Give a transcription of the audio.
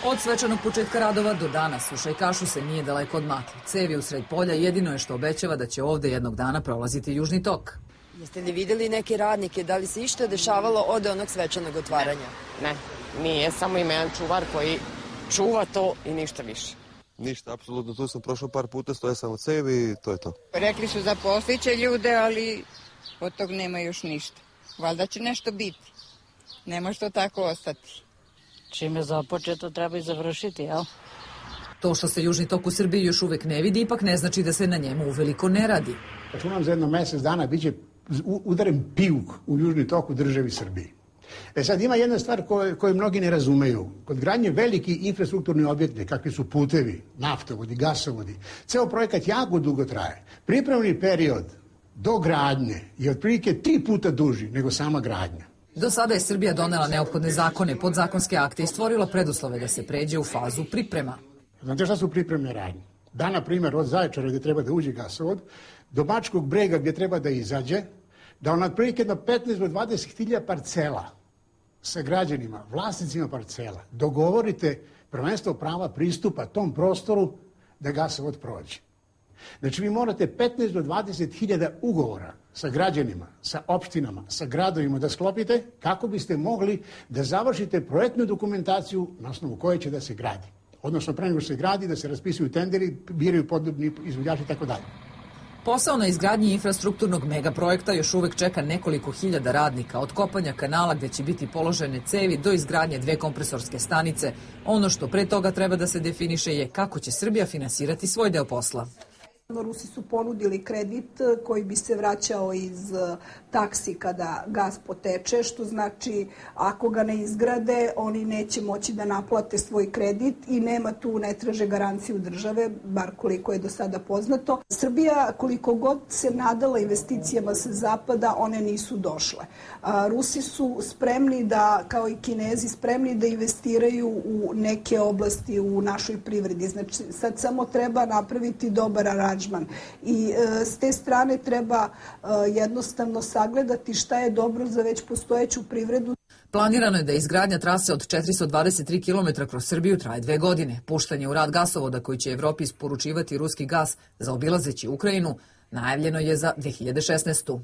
Od svečanog početka radova do danas u Šajkašu se nije daleko od matle. Cevi usred polja jedino je što obećava da će ovde jednog dana prolaziti Južni tok. Jeste li videli neke radnike? Da li se išta dešavalo od onog svečanog otvaranja? Ne, nije. Samo ima jedan čuvar koji čuva to i ništa više. Ništa, apsolutno. Tu sam prošao par puta, stoje samo cevi i to je to. Rekli su zaposliće ljude, ali od tog nema još ništa. Valjda će nešto biti. Ne može to tako ostati. Čime započeto treba i završiti, jel? To što se Južni tok u Srbiji još uvek ne vidi, ipak ne znači da se na njemu uveliko ne radi. Računam za jedno mesec dana biće udaren pijuk u Južni tok u državi Srbiji. Sad ima jedna stvar koju mnogi ne razumeju. Kod gradnje veliki infrastrukturni objekte, kakvi su putevi, naftovodi, gasovodi, ceo projekat jako dugo traje. Pripremni period do gradnje je otprilike 3 puta duži nego sama gradnja. Do sada je Srbija donela neophodne zakone, podzakonske akte i stvorila preduslove da se pređe u fazu priprema. Znate šta su pripremne radnje? Da, na primjer, od Zaječara gdje treba da uđe gasovod, do Bačkog Brega gdje treba da izađe, da on otprilike na 15 do 20 hiljada parcela sa građanima, vlasnicima parcela, dogovorite prvenstvo prava pristupa tom prostoru da gasovod prođe. Znači vi morate 15 do 20 hiljada ugovora sa građanima, sa opštinama, sa gradovima da sklopite kako biste mogli da završite projektnu dokumentaciju na osnovu koje će da se gradi. Odnosno pre nego se gradi, da se raspisuju tenderi, biraju podobni izvođači i tako dalje. Posao na izgradnji infrastrukturnog megaprojekta još uvek čeka nekoliko hiljada radnika, od kopanja kanala gde će biti položene cevi do izgradnje 2 kompresorske stanice. Ono što pre toga treba da se definiše je kako će Srbija finansirati svoj deo posla. Rusi su ponudili kredit koji bi se vraćao iz taksi kada gas poteče, što znači ako ga ne izgrade, oni neće moći da naplate svoj kredit i nema tu, ne traže garanciju države, bar koliko je do sada poznato. Srbija, koliko god se nadala investicijama sa zapada, one nisu došle. Rusi su spremni da, kao i Kinezi, spremni da investiraju u neke oblasti u našoj privredi. Znači, sad samo treba napraviti dobar aranžman. I s te strane treba jednostavno sagledati šta je dobro za već postojeću privredu. Planirano je da izgradnja trase od 423 km kroz Srbiju traje 2 godine. Puštanje u rad gasovoda koji će Evropi isporučivati ruski gas zaobilazeći Ukrajinu najavljeno je za 2016.